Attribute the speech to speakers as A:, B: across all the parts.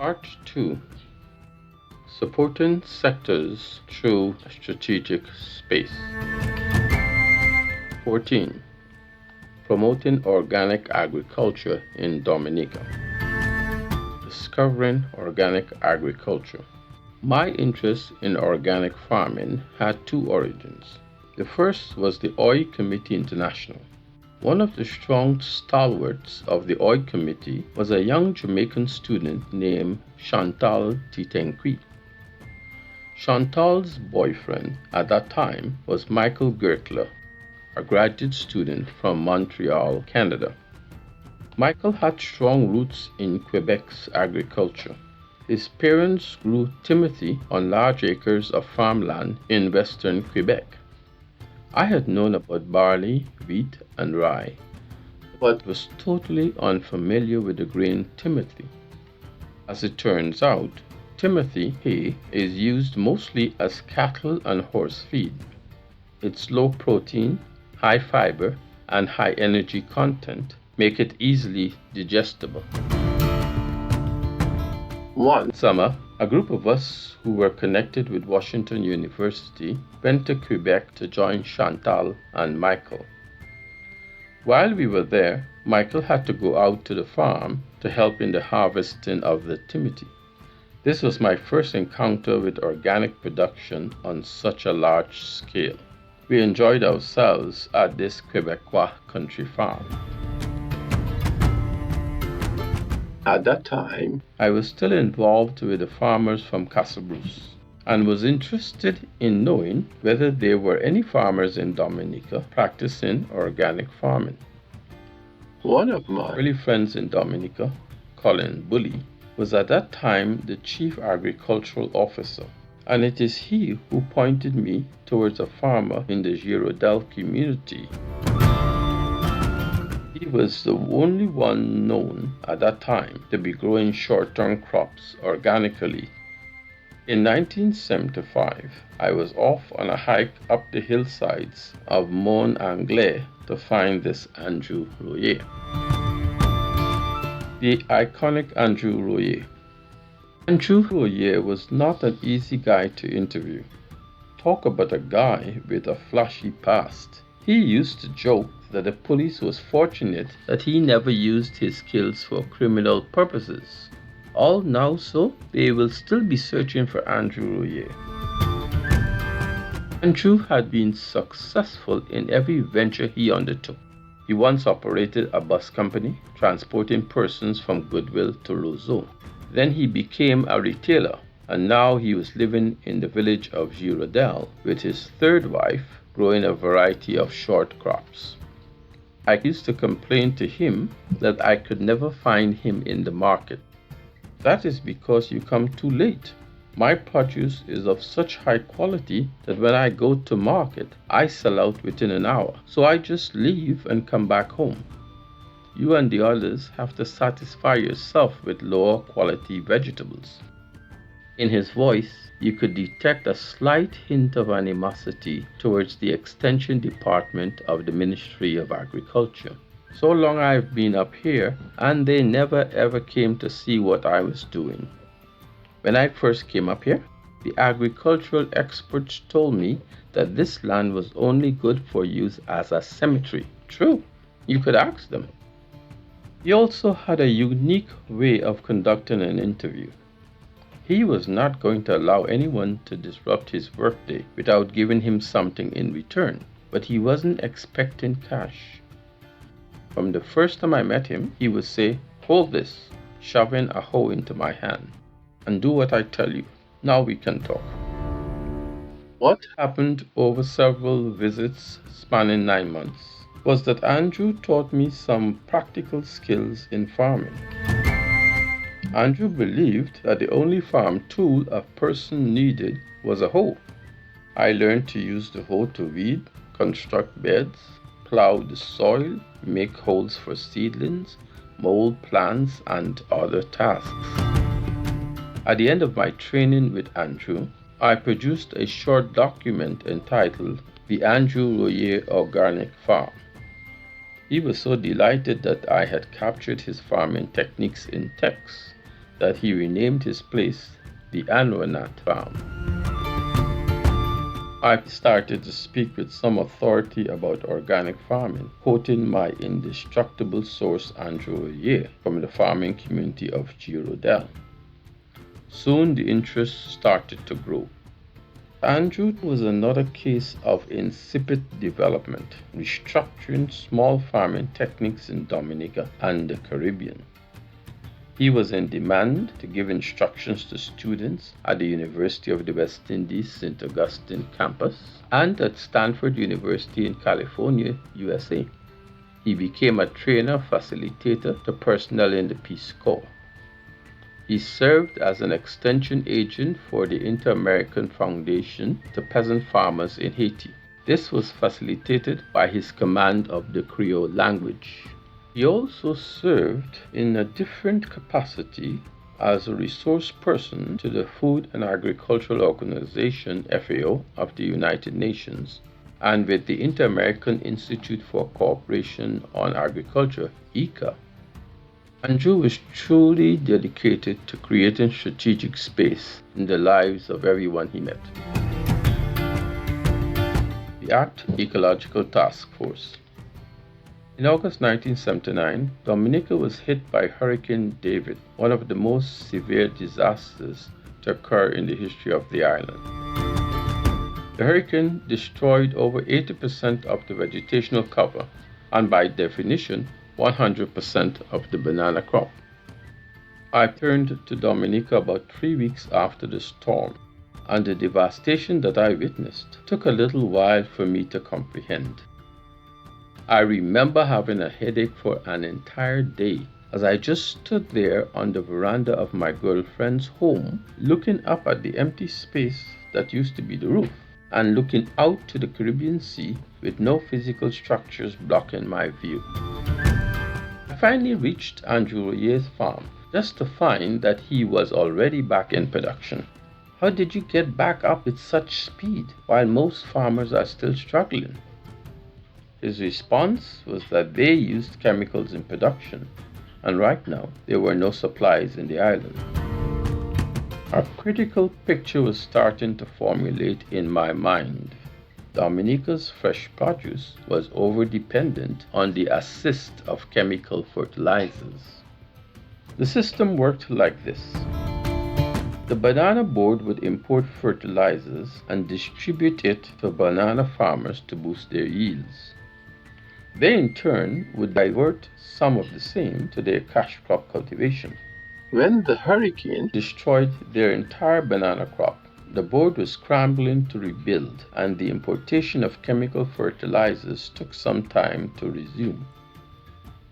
A: Part 2. Supporting sectors through strategic space. 14. Promoting organic agriculture in Dominica. Discovering organic agriculture. My interest in organic farming had two origins. The first was the Oil Committee International. One of the strong stalwarts of the Oil Committee was a young Jamaican student named Chantal Titenqui. Chantal's boyfriend at that time was Michael Gertler, a graduate student from Montreal, Canada. Michael had strong roots in Quebec's agriculture. His parents grew timothy on large acres of farmland in western Quebec. I had known about barley, wheat, and rye, but was totally unfamiliar with the grain timothy. As it turns out, timothy hay is used mostly as cattle and horse feed. Its low protein, high fiber, and high energy content make it easily digestible. One summer, a group of us who were connected with Washington University went to Quebec to join Chantal and Michael. While we were there, Michael had to go out to the farm to help in the harvesting of the timothy. This was my first encounter with organic production on such a large scale. We enjoyed ourselves at this Quebecois country farm. At that time, I was still involved with the farmers from Casabrousse and was interested in knowing whether there were any farmers in Dominica practicing organic farming. One of my early friends in Dominica, Colin Bully, was at that time the chief agricultural officer, and it is he who pointed me towards a farmer in the Giraudel community. He was the only one known at that time to be growing short-term crops organically. In 1975, I was off on a hike up the hillsides of Mont Anglais to find this Andrew Royer. The iconic Andrew Royer. Andrew Royer was not an easy guy to interview. Talk about a guy with a flashy past. He used to joke that the police was fortunate that he never used his skills for criminal purposes. All now so, they will still be searching for Andrew Royer. Andrew had been successful in every venture he undertook. He once operated a bus company, transporting persons from Goodwill to Roseau. Then he became a retailer, and now he was living in the village of Giraudel with his third wife, growing a variety of short crops. I used to complain to him that I could never find him in the market. That is because you come too late. My produce is of such high quality that when I go to market, I sell out within an hour. So I just leave and come back home. You and the others have to satisfy yourself with lower quality vegetables. In his voice, you could detect a slight hint of animosity towards the Extension Department of the Ministry of Agriculture. So long I've been up here, and they never ever came to see what I was doing. When I first came up here, the agricultural experts told me that this land was only good for use as a cemetery. True, you could ask them. He also had a unique way of conducting an interview. He was not going to allow anyone to disrupt his workday without giving him something in return, but he wasn't expecting cash. From the first time I met him, he would say, "Hold this," shoving a hoe into my hand, "and do what I tell you. Now we can talk." What happened over several visits spanning 9 months was that Andrew taught me some practical skills in farming. Andrew believed that the only farm tool a person needed was a hoe. I learned to use the hoe to weed, construct beds, plow the soil, make holes for seedlings, mold plants, and other tasks. At the end of my training with Andrew, I produced a short document entitled The Andrew Royer Organic Farm. He was so delighted that I had captured his farming techniques in text that he renamed his place the Anwanat Farm. I started to speak with some authority about organic farming, quoting my indestructible source Andrew Royer from the farming community of Giraudel. Soon the interest started to grow. Andrew was another case of insipid development, restructuring small farming techniques in Dominica and the Caribbean. He was in demand to give instructions to students at the University of the West Indies St. Augustine campus and at Stanford University in California, USA. He became a trainer facilitator to personnel in the Peace Corps. He served as an extension agent for the Inter-American Foundation to peasant farmers in Haiti. This was facilitated by his command of the Creole language. He also served in a different capacity as a resource person to the Food and Agricultural Organization FAO of the United Nations and with the Inter-American Institute for Cooperation on Agriculture, ICA. Andrew was truly dedicated to creating strategic space in the lives of everyone he met. The ACT Ecological Task Force. In August 1979, Dominica was hit by Hurricane David, one of the most severe disasters to occur in the history of the island. The hurricane destroyed over 80% of the vegetational cover and by definition 100% of the banana crop. I returned to Dominica about 3 weeks after the storm, and the devastation that I witnessed took a little while for me to comprehend. I remember having a headache for an entire day as I just stood there on the veranda of my girlfriend's home, looking up at the empty space that used to be the roof, and looking out to the Caribbean Sea with no physical structures blocking my view. I finally reached Andrew Royer's farm, just to find that he was already back in production. How did you get back up with such speed while most farmers are still struggling? His response was that they used chemicals in production, and right now there were no supplies in the island. A critical picture was starting to formulate in my mind. Dominica's fresh produce was over-dependent on the assist of chemical fertilizers. The system worked like this. The banana board would import fertilizers and distribute it to banana farmers to boost their yields. They in turn would divert some of the same to their cash crop cultivation. When the hurricane destroyed their entire banana crop, the board was scrambling to rebuild, and the importation of chemical fertilizers took some time to resume.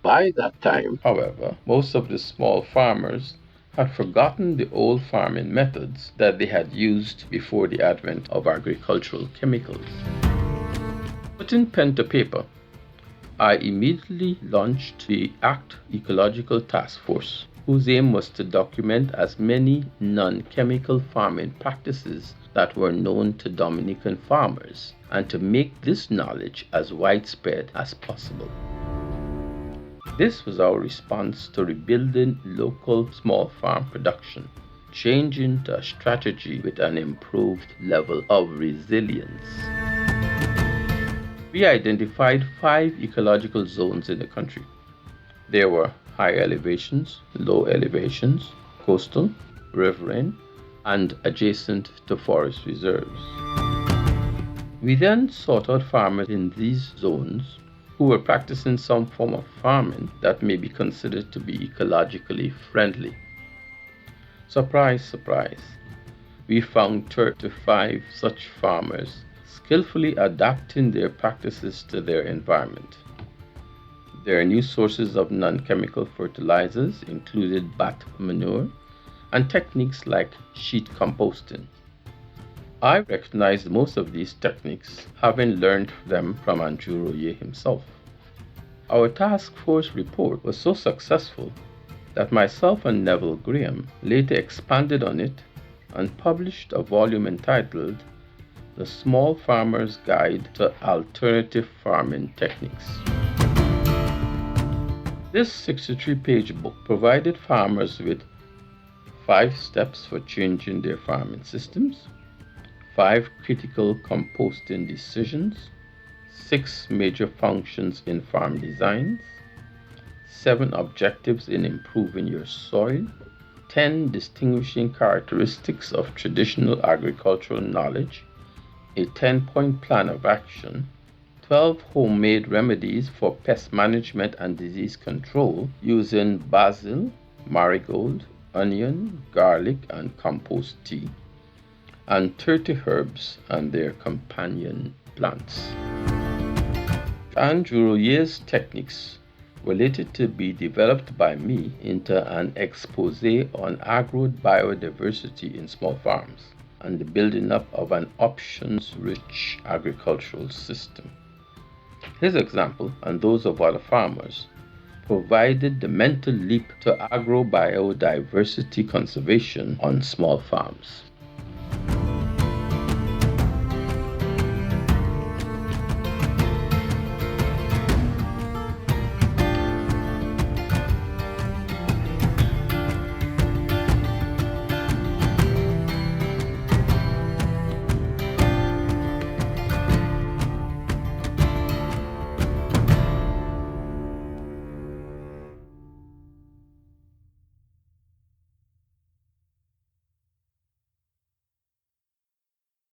A: By that time, however, most of the small farmers had forgotten the old farming methods that they had used before the advent of agricultural chemicals. Putting pen to paper, I immediately launched the ACT Ecological Task Force, whose aim was to document as many non-chemical farming practices that were known to Dominican farmers and to make this knowledge as widespread as possible. This was our response to rebuilding local small farm production, changing to a strategy with an improved level of resilience. We identified 5 ecological zones in the country. There were high elevations, low elevations, coastal, riverine, and adjacent to forest reserves. We then sought out farmers in these zones who were practicing some form of farming that may be considered to be ecologically friendly. Surprise, surprise, we found 35 such farmers skillfully adapting their practices to their environment. Their new sources of non-chemical fertilizers included bat manure and techniques like sheet composting. I recognized most of these techniques, having learned them from Andrew Royer himself. Our task force report was so successful that myself and Neville Graham later expanded on it and published a volume entitled The Small Farmer's Guide to Alternative Farming Techniques. This 63-page book provided farmers with 5 steps for changing their farming systems, 5 critical composting decisions, 6 major functions in farm designs, 7 objectives in improving your soil, 10 distinguishing characteristics of traditional agricultural knowledge, a 10-point plan of action, 12 homemade remedies for pest management and disease control using basil, marigold, onion, garlic, and compost tea, and 30 herbs and their companion plants. And Royer's techniques were later to be developed by me into an expose on agro-biodiversity in small farms and the building up of an options-rich agricultural system. His example, and those of other farmers, provided the mental leap to agro-biodiversity conservation on small farms.